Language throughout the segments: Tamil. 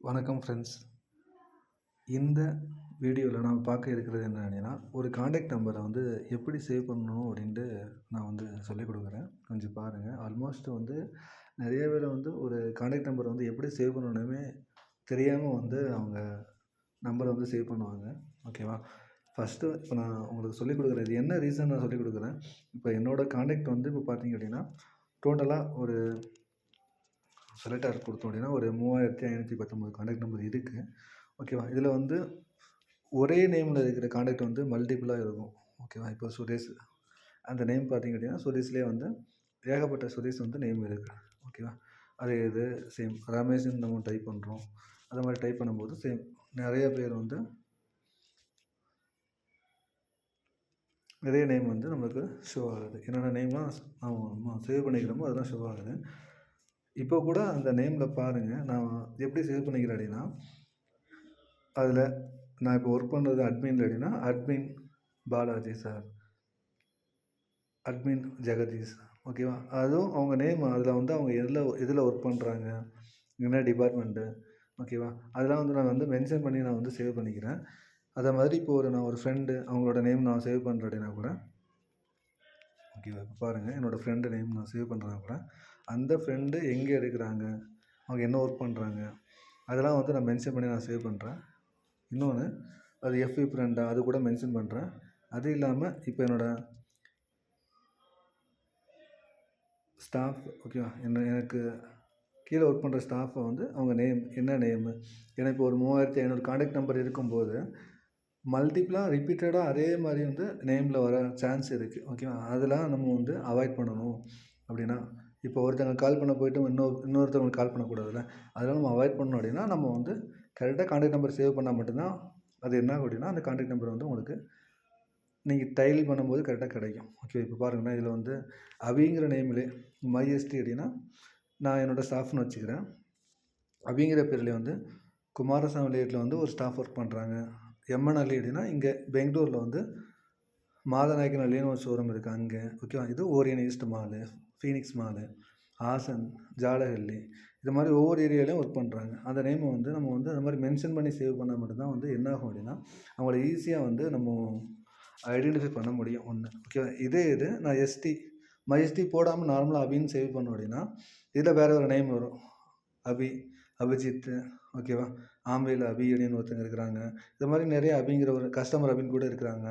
வணக்கம் ஃப்ரெண்ட்ஸ். இந்த வீடியோவில் நாம் பார்க்க இருக்கிறது என்னன்னா, ஒரு காண்டாக்ட் நம்பரை வந்து எப்படி சேவ் பண்ணணும் அப்படின்ட்டு நான் வந்து சொல்லிக் கொடுக்குறேன். கொஞ்சம் பாருங்கள். ஆல்மோஸ்ட் வந்து நிறைய பேர் வந்து ஒரு காண்டாக்ட் நம்பரை வந்து எப்படி சேவ் பண்ணணுமே தெரியாமல் வந்து அவங்க நம்பரை வந்து சேவ் பண்ணுவாங்க. ஓகேவா? ஃபஸ்ட்டு இப்போ நான் உங்களுக்கு சொல்லிக் கொடுக்குறேன். இது என்ன ரீசன் நான் சொல்லிக் கொடுக்குறேன். இப்போ என்னோடய காண்டாக்ட் வந்து இப்போ பார்த்தீங்க அப்படின்னா, டோட்டலாக ஒரு செலக்டார் கொடுத்தோம் அப்படின்னா ஒரு 3519 காண்டாக்ட் நம்பர் இருக்குது. ஓகேவா? இதில் வந்து ஒரே நேமில் இருக்கிற காண்டாக்ட் வந்து மல்டிபிளாக இருக்கும். ஓகேவா? இப்போ சுரேஷ் அந்த நேம் பார்த்தீங்க அப்படின்னா, சுரேஷ்லேயே வந்து ஏகப்பட்ட சுரேஷ் வந்து நேம் இருக்குது. ஓகேவா? அதே இது சேம் ரமேஷ்ன்னு நம்ம டைப் பண்ணுறோம். அது மாதிரி டைப் பண்ணும்போது சேம் நிறைய பேர் வந்து நிறைய நேம் வந்து நம்மளுக்கு ஷோ ஆகுது. என்னென்ன நேம்லாம் நம்ம சேவ் பண்ணிக்கிறோமோ அதெல்லாம் ஷோ ஆகுது. இப்போ கூட அந்த நேமில் பாருங்கள், நான் எப்படி சேவ் பண்ணிக்கிறேன் அப்படின்னா, அதில் நான் இப்போ ஒர்க் பண்ணுறது அட்மின்ல அப்படின்னா, admin Balaji sir, admin Jagadish. ஓகேவா? அதுவும் அவங்க நேம் அதில் வந்து அவங்க எதில் ஒர்க் பண்ணுறாங்க, என்ன டிபார்ட்மெண்ட்டு. ஓகேவா? அதெல்லாம் வந்து நான் வந்து மென்ஷன் பண்ணி நான் வந்து சேவ் பண்ணிக்கிறேன். அதே மாதிரி இப்போ நான் ஒரு ஃப்ரெண்டு அவங்களோட நேம் நான் சேவ் பண்ணுறேன் அப்படின்னா கூட, ஓகேவா? இப்போ பாருங்கள், என்னோடய ஃப்ரெண்டு நேம் நான் சேவ் பண்ணுறேன்னா கூட, அந்த ஃப்ரெண்டு எங்கே இருக்கிறாங்க, அவங்க என்ன ஒர்க் பண்ணுறாங்க, அதெல்லாம் வந்து நான் மென்ஷன் பண்ணி நான் சேவ் பண்ணுறேன். இன்னொன்று அது எஃப்இ ஃப்ரெண்டா அது கூட மென்ஷன் பண்ணுறேன். அது இல்லாமல் இப்போ என்னோடய ஸ்டாஃப், ஓகேவா, எனக்கு கீழே ஒர்க் பண்ணுற ஸ்டாஃபை வந்து அவங்க நேம் என்ன நேமு, ஏன்னா இப்போ ஒரு 3500 காண்டாக்ட் நம்பர் இருக்கும்போது மல்டிப்ளாக ரிப்பீட்டடாக அதே மாதிரி வந்து நேமில் வர சான்ஸ் இருக்குது. ஓகேவா? அதெல்லாம் நம்ம வந்து அவாய்ட் பண்ணணும். அப்படின்னா இப்போ ஒருத்தவங்க கால் பண்ண போய்ட்டு இன்னொருத்தவங்களுக்கு கால் பண்ணக்கூடாதுல்ல. அதெல்லாம் நம்ம அவாய்ட் பண்ணணும் அப்படின்னா, நம்ம வந்து கரெக்டாக காண்டாக்ட் நம்பர் சேவ் பண்ணால் மட்டும்தான் அது என்ன ஆகும் அப்படின்னா, அந்த காண்டாக்ட் நம்பர் வந்து உங்களுக்கு நீங்கள் டைல் பண்ணும்போது கரெக்டாக கிடைக்கும். ஓகே, இப்போ பாருங்கன்னா இதில் வந்து அபிங்கிற நேம்லே மைஎஸ்டி அப்படின்னா நான் என்னோடய ஸ்டாஃப்னு வச்சுக்கிறேன். அபிங்கிற பேர்லேயே வந்து குமாரசாமி லேட்டில் வந்து ஒரு ஸ்டாஃப் ஒர்க் பண்ணுறாங்க. எம்என்எல்ஏ அப்படின்னா இங்கே பெங்களூரில் வந்து மாதநாயக்கன் அள்ளின்னு ஒரு ஷோரூம் இருக்குது அங்கே. ஓகேவா? இது Orion East mall, Phoenix mall, Hassan, Jalahalli, இது மாதிரி ஒவ்வொரு ஏரியாலையும் ஒர்க் பண்ணுறாங்க. அந்த நேமை வந்து நம்ம வந்து அந்த மாதிரி மென்ஷன் பண்ணி சேவ் பண்ணால் மட்டும்தான் வந்து என்ன ஆகும் அப்படின்னா, அவங்கள ஈஸியாக வந்து நம்ம ஐடென்டிஃபை பண்ண முடியும் ஒன்று. ஓகேவா? இது நான் மைஎஸ்டி போடாமல் நார்மலாக அபின்னு சேவ் பண்ணோம் அப்படின்னா, இதில் வேறு ஒரு நேம் வரும். அபிஜித்து. ஓகேவா? ஆம்பேயில் அபி அப்படின்னு ஒருத்தங்க இருக்கிறாங்க. இது மாதிரி நிறைய அபிங்கிற ஒரு கஸ்டமர் அபின்னு கூட இருக்கிறாங்க.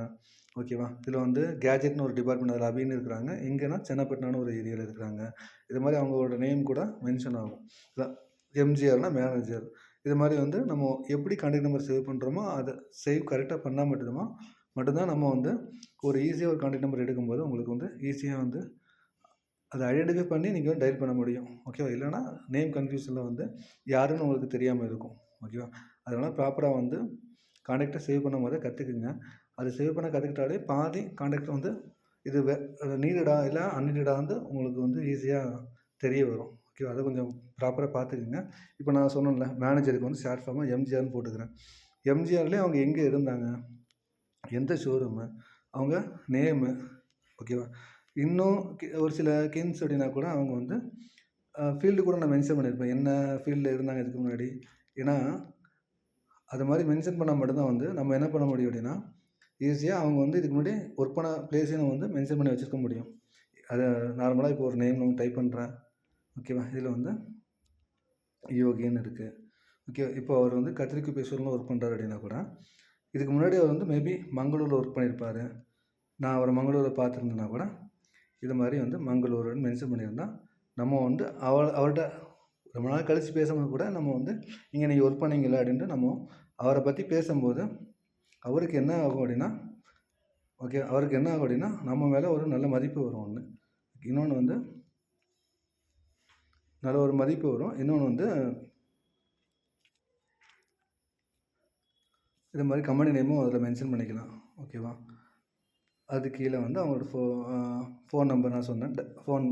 ஓகேவா? இதில் வந்து கேஜெட்னு ஒரு டிபார்ட்மெண்ட் அதில் அபின்னு இருக்கிறாங்க. இங்கேனா சென்னப்பட்டினான்னு ஒரு ஏரியாவில் இருக்கிறாங்க. இது மாதிரி அவங்களோட நேம் கூட மென்ஷன் ஆகும். எம்ஜிஆர்னா மேனேஜர். இது மாதிரி வந்து நம்ம எப்படி காண்டாக்ட் நம்பர் சேவ் பண்ணுறோமோ அதை சேவ் கரெக்டாக பண்ணால் மட்டும்தான் நம்ம வந்து ஒரு ஈஸியாக ஒரு காண்டாக்ட் நம்பர் எடுக்கும்போது உங்களுக்கு வந்து ஈஸியாக வந்து அதை ஐடென்டிஃபை பண்ணி நீங்கள் வந்து டயல் பண்ண முடியும். ஓகேவா? இல்லைனா நேம் கன்ஃபியூஷனில் வந்து யாருன்னு உங்களுக்கு தெரியாமல் இருக்கும். ஓகேவா? அதனால் ப்ராப்பராக வந்து காண்டாக்டை சேவ் பண்ணும் போதே கற்றுக்குங்க. அது சேவ் பண்ண கற்றுக்கிட்டாலே பாதி காண்டாக்ட் வந்து இது நீடடா இல்லை அன்நீடடா வந்து உங்களுக்கு வந்து ஈஸியாக தெரிய வரும். ஓகேவா? அதை கொஞ்சம் ப்ராப்பராக பார்த்துக்குங்க. இப்போ நான் சொன்னேன்ல, மேனேஜருக்கு வந்து ஷார்ட் ஃபார்மாக எம்ஜிஆர்னு போட்டுக்கிறேன். எம்ஜிஆர்லேயே அவங்க எங்கே இருந்தாங்க, எந்த ஷோரூமு, அவங்க நேமு. ஓகேவா? இன்னும் ஒரு சில கின்ஸ் அப்படின்னா கூட அவங்க வந்து ஃபீல்டு கூட நான் மென்ஷன் பண்ணியிருப்பேன். என்ன ஃபீல்டில் இருந்தாங்க இதுக்கு முன்னாடி. ஏன்னா அது மாதிரி மென்ஷன் பண்ணால் மட்டும்தான் வந்து நம்ம என்ன பண்ண முடியும் அப்படின்னா, ஈஸியாக அவங்க வந்து இதுக்கு முன்னாடி ஒர்க் பண்ண பிளேஸையும் நம்ம வந்து மென்ஷன் பண்ணி வச்சுருக்க முடியும். அதை நார்மலாக இப்போ ஒரு நேம் நம்ம டைப் பண்ணுறேன். ஓகேவா? இதில் வந்து யோகின்னு இருக்குது. ஓகே, இப்போ அவர் வந்து கத்திரிக்குப்பேஸ்வரில் ஒர்க் பண்ணுறாரு அப்படின்னா கூட, இதுக்கு முன்னாடி அவர் வந்து மேபி மங்களூரில் ஒர்க் பண்ணியிருப்பார். நான் அவரை மங்களூரில் பார்த்துருந்தேன்னா கூட இது மாதிரி வந்து மங்களூருன்னு மென்ஷன் பண்ணியிருந்தால் நம்ம வந்து அவர்கிட்ட ரொம்ப நாள் கழித்து பேசும்போது கூட நம்ம வந்து இங்கே நீங்கள் ஒர்க் பண்ணீங்களா அப்படின்ட்டு நம்ம அவரை பற்றி பேசும்போது அவருக்கு என்ன ஆகும் அப்படின்னா, ஓகே, அவருக்கு என்ன ஆகும் அப்படின்னா நம்ம மேலே ஒரு நல்ல மதிப்பு வரும் ஒன்று. இன்னொன்று வந்து நல்ல ஒரு மதிப்பு வரும். இன்னொன்று வந்து இது மாதிரி கம்பெனி நேமும் அதில் மென்ஷன் பண்ணிக்கலாம். ஓகேவா? அது கீழே வந்து அவங்களோட ஃபோன் நம்பர் நான் சொன்னேன். ஃபோன்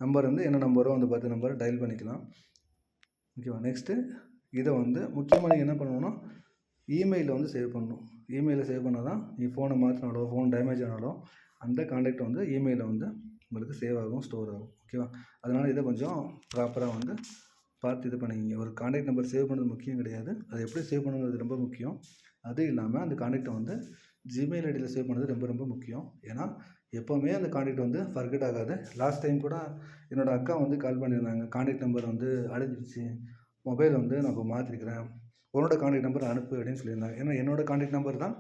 நம்பர் வந்து என்ன நம்பரோ அந்த 10 நம்பரை டயல் பண்ணிக்கலாம். ஓகேவா? நெக்ஸ்ட்டு இதை வந்து முக்கியமாக நீங்கள் என்ன பண்ணணும்னா, இமெயிலில் வந்து சேவ் பண்ணணும். இமெயிலில் சேவ் பண்ணால் தான் நீங்கள் ஃபோனை மாற்றினாலோ ஃபோன் டேமேஜ் ஆனாலோ அந்த காண்டாக்ட் வந்து இமெயிலில் வந்து உங்களுக்கு சேவ் ஆகும், ஸ்டோர் ஆகும். ஓகேவா? அதனால் இதை கொஞ்சம் ப்ராப்பராக வந்து பார்த்து இது பண்ணிக்கிங்க. ஒரு கான்டாக்ட் நம்பர் சேவ் பண்ணுறது முக்கியம் கிடையாது. அது எப்படி சேவ் பண்ணணுங்கிறது ரொம்ப முக்கியம். அதுவும் இல்லாமல் அந்த கான்டாக்ட்டை வந்து ஜிமெயில் ஐடியில் சேவ் பண்ணுறது ரொம்ப ரொம்ப முக்கியம். ஏன்னா எப்போவுமே அந்த கான்டாக்ட் வந்து ஃபர்கெட் ஆகாது. லாஸ்ட் டைம் கூட என்னோடய அக்கா வந்து கால் பண்ணியிருந்தாங்க. கான்டாக்ட் நம்பர் வந்து அழிஞ்சிருச்சு. மொபைல் வந்து நான் இப்போ மாற்றிருக்கிறேன். உன்னோட கான்டாக்ட் நம்பர் அனுப்பு அப்படின்னு சொல்லியிருந்தாங்க. ஏன்னா என்னோடய கான்டாக்ட் நம்பர் தான்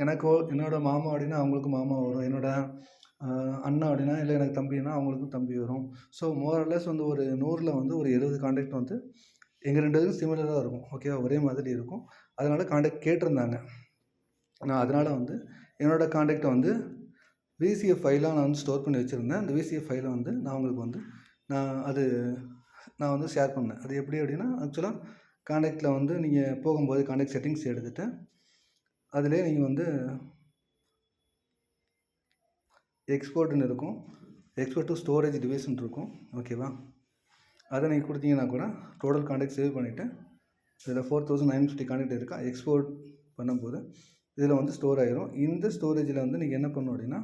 எனக்கோ என்னோடய மாமா அப்படின்னா அவங்களுக்கும் மாமா வரும். என்னோடய அண்ணா அப்படின்னா இல்லை எனக்கு தம்பின்னா அவங்களுக்கும் தம்பி வரும். ஸோ மோர் ஆர் லெஸ் வந்து ஒரு 100ல் வந்து ஒரு 70 கான்டாக்ட் வந்து எங்கள் 2 பேருக்கும் சிமிலராக இருக்கும். ஓகேவா? ஒரே மாதிரி இருக்கும். அதனால் கான்டாக்ட் கேட்டிருந்தாங்க. நான் அதனால் வந்து என்னோடய கான்டாக்ட்டை வந்து விசிஎஃப் ஃபைலாக நான் வந்து ஸ்டோர் பண்ணி வச்சுருந்தேன். அந்த விசிஎஃப் ஃபைலை வந்து நான் உங்களுக்கு வந்து நான் வந்து ஷேர் பண்ணேன். அது எப்படி அப்படின்னா ஆக்சுவலாக கான்டாக்ட்டில் வந்து நீங்கள் போகும்போது கான்டாக்ட் செட்டிங்ஸ் எடுத்துகிட்டு அதிலே நீங்கள் வந்து எக்ஸ்போர்ட்னு இருக்கும். எக்ஸ்போர்ட் டு ஸ்டோரேஜ் டிவைஸ்ன்னு இருக்கும். ஓகேவா? அதை நீங்கள் கொடுத்தீங்கன்னா கூட டோட்டல் கான்டாக்ட் சேவ் பண்ணிவிட்டு இதில் 4950 கான்டாக்ட் இருக்கா எக்ஸ்போர்ட் பண்ணும்போது இதில் வந்து ஸ்டோர் ஆகிரும். இந்த ஸ்டோரேஜில் வந்து நீங்கள் என்ன பண்ணணும் அப்படின்னா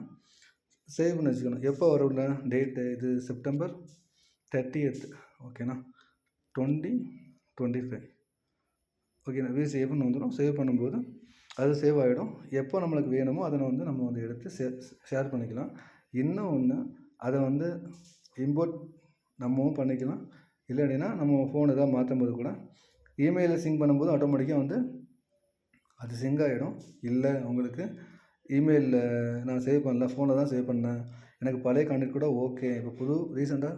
சேவ் பண்ணி வச்சுக்கணும். எப்போ வரும்ல டேட்டு இது செப்டம்பர் 30th ஓகேண்ணா 2025 ஓகேண்ணா. விசிஎஃப்னு வந்துடும். சேவ் பண்ணும்போது அது சேவ் ஆகிடும். எப்போ நம்மளுக்கு வேணுமோ அதை வந்து நம்ம வந்து எடுத்து ஷேர் பண்ணிக்கலாம். இன்னும் ஒன்று அதை வந்து இம்போர்ட் நம்மவும் பண்ணிக்கலாம். இல்லை அப்படின்னா நம்ம ஃபோன் எதாவது மாற்றும்போது கூட இமெயிலில் சிங்க் பண்ணும்போது ஆட்டோமேட்டிக்காக வந்து அது சிங்க் ஆகிடும். இல்லை உங்களுக்கு இமெயிலில் நான் சேவ் பண்ணல, ஃபோனில் தான் சேவ் பண்ணேன், எனக்கு பழைய கான்டாக்ட் கூட ஓகே, இப்போ ரீசெண்டாக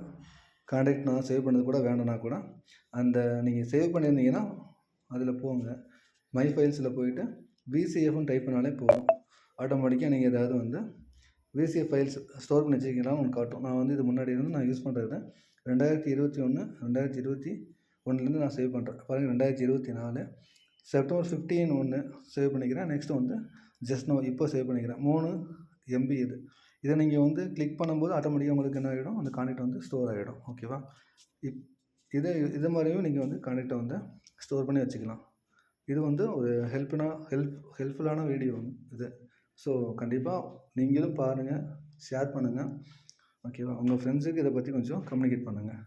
கான்டாக்ட் நான் சேவ் பண்ணது கூட வேணும்னா கூட அந்த நீங்கள் சேவ் பண்ணியிருந்தீங்கன்னா அதில் போங்க. மை ஃபைல்ஸில் போயிட்டு விசிஎஃப்னு டைப் பண்ணாலே போதும். ஆட்டோமேட்டிக்காக நீங்கள் ஏதாவது வந்து விசிஎஃப் ஃபைல்ஸ் ஸ்டோர் பண்ணி வச்சுக்கிங்களான்னு ஒன்று காட்டும். நான் வந்து இது முன்னாடி இருந்து நான் யூஸ் பண்ணுறது 2021 நான் சேவ் பண்ணுறேன். பாருங்கள் 2024 செப்டம்பர் 15 சேவ் பண்ணிக்கிறேன். நெக்ஸ்ட்டு வந்து ஜஸ்ட் நோ இப்போ சேவ் பண்ணிக்கிறேன். 3 MB இது. இதை நீங்கள் வந்து கிளிக் பண்ணும்போது ஆட்டோமேட்டிக்காக உங்களுக்கு என்ன ஆகிடும், அந்த கான்டாக்ட் வந்து ஸ்டோர் ஆகிடும். ஓகேவா? இது மாதிரியும் நீங்கள் வந்து கான்டாக்டை வந்து ஸ்டோர் பண்ணி வச்சுக்கலாம். இது வந்து ஒரு ஹெல்ப்ஃபுல்லான வீடியோ இது. ஸோ கண்டிப்பாக நீங்களும் பாருங்கள், ஷேர் பண்ணுங்கள். ஓகேவா? உங்கள் ஃப்ரெண்ட்ஸுக்கு இதை பற்றி கொஞ்சம் கம்யூனிகேட் பண்ணுங்கள்.